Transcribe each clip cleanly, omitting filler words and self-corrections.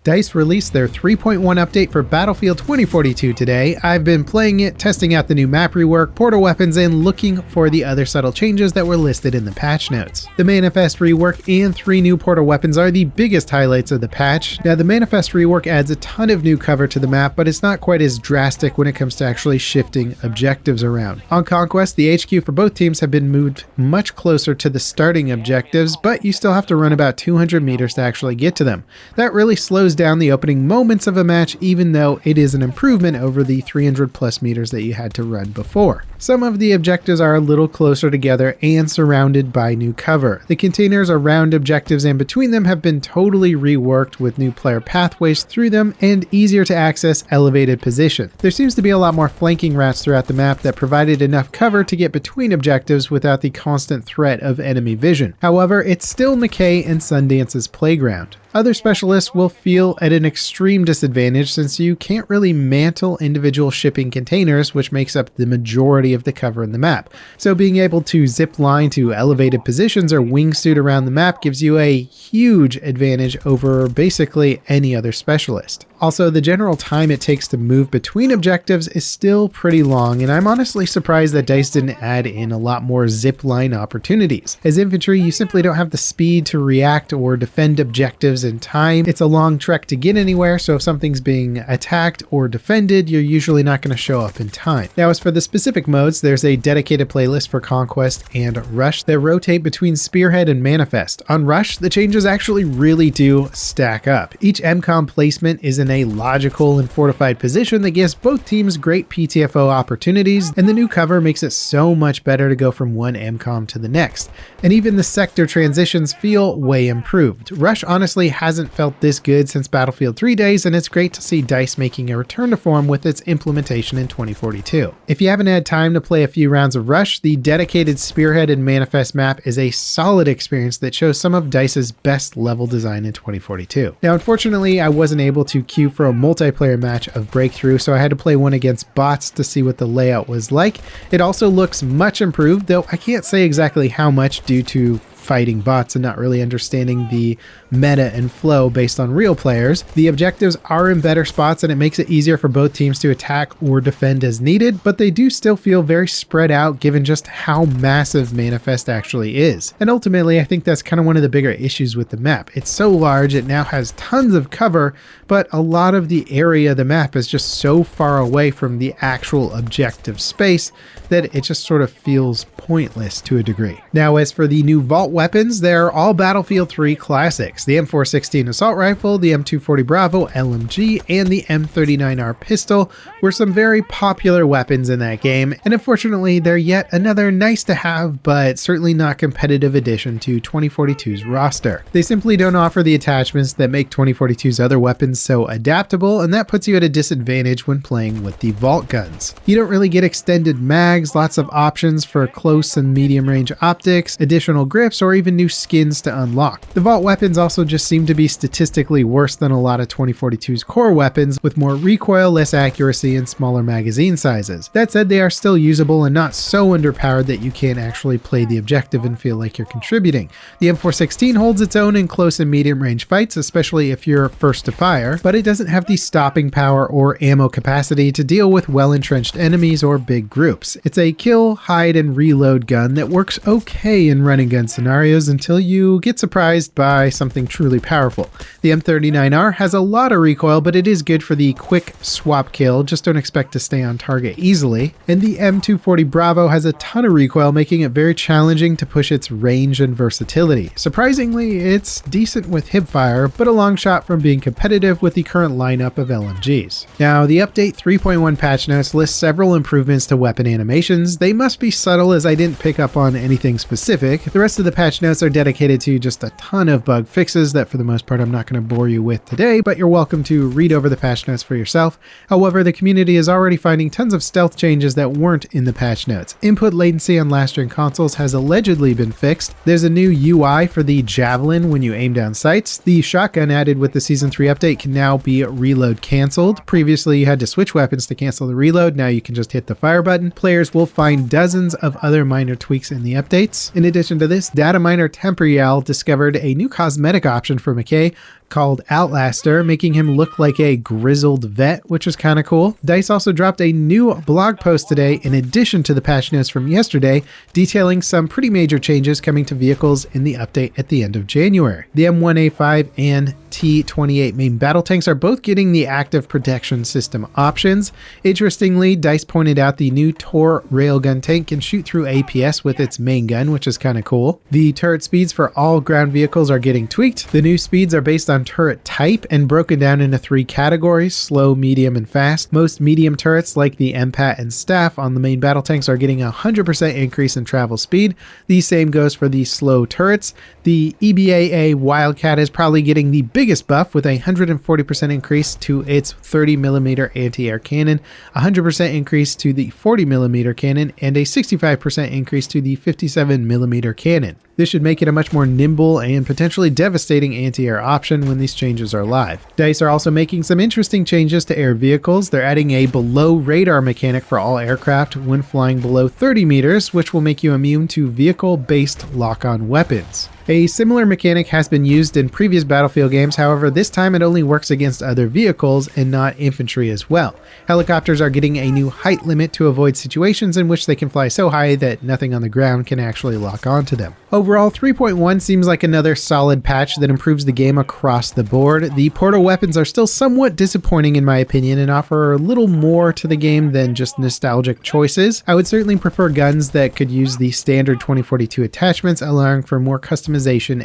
DICE released their 3.1 update for Battlefield 2042 today. I've been playing it, testing out the new map rework, portal weapons, and looking for the other subtle changes that were listed in the patch notes. The Manifest rework and 3 new portal weapons are the biggest highlights of the patch. Now, the Manifest rework adds a ton of new cover to the map, but it's not quite as drastic when it comes to actually shifting objectives around. On Conquest, the HQ for both teams have been moved much closer to the starting objectives, but you still have to run about 200 meters to actually get to them. That really slows down the opening moments of a match, even though it is an improvement over the 300 plus meters that you had to run before. Some of the objectives are a little closer together and surrounded by new cover. The containers around objectives and between them have been totally reworked with new player pathways through them and easier to access elevated position. There seems to be a lot more flanking routes throughout the map that provided enough cover to get between objectives without the constant threat of enemy vision. However, it's still McKay and Sundance's playground. Other specialists will feel at an extreme disadvantage since you can't really mantle individual shipping containers, which makes up the majority of the cover in the map. So being able to zip line to elevated positions or wingsuit around the map gives you a huge advantage over basically any other specialist. Also, the general time it takes to move between objectives is still pretty long, and I'm honestly surprised that DICE didn't add in a lot more zip line opportunities. As infantry, you simply don't have the speed to react or defend objectives in time. It's a long trek to get anywhere, so if something's being attacked or defended, you're usually not going to show up in time. Now, as for the specific modes, there's a dedicated playlist for Conquest and Rush that rotate between Spearhead and Manifest. On Rush, the changes actually really do stack up. Each MCOM placement is in a logical and fortified position that gives both teams great PTFO opportunities, and the new cover makes it so much better to go from one MCOM to the next. And even the sector transitions feel way improved. Rush honestly hasn't felt this good since Battlefield 3 days, and it's great to see DICE making a return to form with its implementation in 2042. If you haven't had time to play a few rounds of Rush, the dedicated Spearhead and Manifest map is a solid experience that shows some of DICE's best level design in 2042. Now, unfortunately, I wasn't able to queue for a multiplayer match of Breakthrough, so I had to play one against bots to see what the layout was like. It also looks much improved, though I can't say exactly how much due to fighting bots and not really understanding the meta and flow based on real players. The objectives are in better spots and it makes it easier for both teams to attack or defend as needed, but they do still feel very spread out given just how massive Manifest actually is. And ultimately, I think that's kind of one of the bigger issues with the map. It's so large, it now has tons of cover, but a lot of the area of the map is just so far away from the actual objective space that it just sort of feels pointless to a degree. Now, as for the new vault weapons, they're all Battlefield 3 classics. The M416 assault rifle, the M240 Bravo LMG, and the M39R pistol were some very popular weapons in that game, and unfortunately they're yet another nice to have but certainly not competitive addition to 2042's roster. They simply don't offer the attachments that make 2042's other weapons so adaptable, and that puts you at a disadvantage when playing with the vault guns. You don't really get extended mags, lots of options for close and medium range optics, additional grips, or even new skins to unlock. The vault weapons also just seem to be statistically worse than a lot of 2042's core weapons, with more recoil, less accuracy, and smaller magazine sizes. That said, they are still usable and not so underpowered that you can't actually play the objective and feel like you're contributing. The M416 holds its own in close and medium range fights, especially if you're first to fire, but it doesn't have the stopping power or ammo capacity to deal with well-entrenched enemies or big groups. It's a kill, hide, and reload gun that works okay in running gun scenarios until you get surprised by something truly powerful. The M39R has a lot of recoil, but it is good for the quick swap kill, just don't expect to stay on target easily. And the M240 Bravo has a ton of recoil, making it very challenging to push its range and versatility. Surprisingly, it's decent with hipfire, but a long shot from being competitive with the current lineup of LMGs. Now, the update 3.1 patch notes lists several improvements to weapon animations. They must be subtle as I didn't pick up on anything specific. The rest of the patch notes are dedicated to just a ton of bug fixes that for the most part I'm not going to bore you with today, but you're welcome to read over the patch notes for yourself. However, the community is already finding tons of stealth changes that weren't in the patch notes. Input latency on last-gen consoles has allegedly been fixed. There's a new UI for the Javelin when you aim down sights. The shotgun added with the Season 3 update can now be reload cancelled. Previously, you had to switch weapons to cancel the reload. Now you can just hit the fire button. Players will find dozens of other minor tweaks in the updates. In addition to this, data miner Temporeal discovered a new cosmetic option for McKay called Outlaster, making him look like a grizzled vet, which is kind of cool. DICE also dropped a new blog post today in addition to the patch notes from yesterday, detailing some pretty major changes coming to vehicles in the update at the end of January. The M1A5 and T28 main battle tanks are both getting the active protection system options. Interestingly, DICE pointed out the new Tor railgun tank can shoot through APS with its main gun, which is kind of cool. The turret speeds for all ground vehicles are getting tweaked. The new speeds are based on turret type and broken down into 3 categories: slow, medium, and fast. Most medium turrets like the MPAT and Staff on the main battle tanks are getting a 100% increase in travel speed. The same goes for the slow turrets. The EBAA Wildcat is probably getting the biggest buff with a 140% increase to its 30mm anti-air cannon, 100% increase to the 40mm cannon, and a 65% increase to the 57mm cannon. This should make it a much more nimble and potentially devastating anti-air option when these changes are live. DICE are also making some interesting changes to air vehicles. They're adding a below radar mechanic for all aircraft when flying below 30 meters, which will make you immune to vehicle-based lock-on weapons. A similar mechanic has been used in previous Battlefield games, however this time it only works against other vehicles and not infantry as well. Helicopters are getting a new height limit to avoid situations in which they can fly so high that nothing on the ground can actually lock onto them. Overall, 3.1 seems like another solid patch that improves the game across the board. The portal weapons are still somewhat disappointing in my opinion and offer a little more to the game than just nostalgic choices. I would certainly prefer guns that could use the standard 2042 attachments, allowing for more customization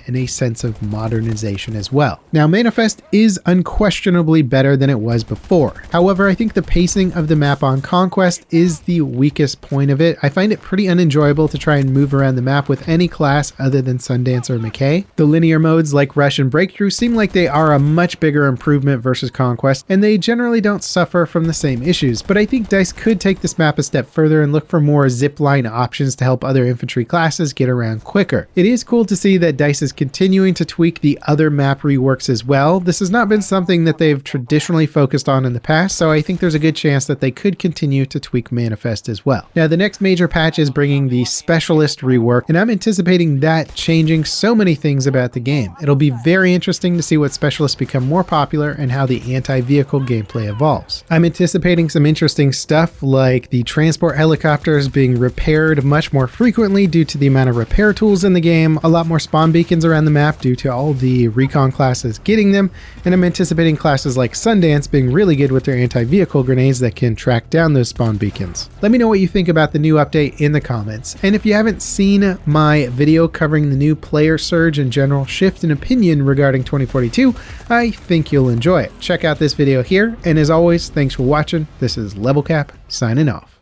and a sense of modernization as well. Now, Manifest is unquestionably better than it was before. However, I think the pacing of the map on Conquest is the weakest point of it. I find it pretty unenjoyable to try and move around the map with any class other than Sundance or McKay. The linear modes like Rush and Breakthrough seem like they are a much bigger improvement versus Conquest, and they generally don't suffer from the same issues, but I think DICE could take this map a step further and look for more zipline options to help other infantry classes get around quicker. It is cool to see that DICE is continuing to tweak the other map reworks as well. This has not been something that they've traditionally focused on in the past, so I think there's a good chance that they could continue to tweak Manifest as well. Now, the next major patch is bringing the Specialist rework, and I'm anticipating that changing so many things about the game. It'll be very interesting to see what Specialists become more popular and how the anti-vehicle gameplay evolves. I'm anticipating some interesting stuff like the transport helicopters being repaired much more frequently due to the amount of repair tools in the game, a lot more spawn beacons around the map due to all the recon classes getting them, and I'm anticipating classes like Sundance being really good with their anti-vehicle grenades that can track down those spawn beacons. Let me know what you think about the new update in the comments, and if you haven't seen my video covering the new player surge and general shift in opinion regarding 2042, I think you'll enjoy it. Check out this video here, and as always, thanks for watching. This is Level Cap signing off.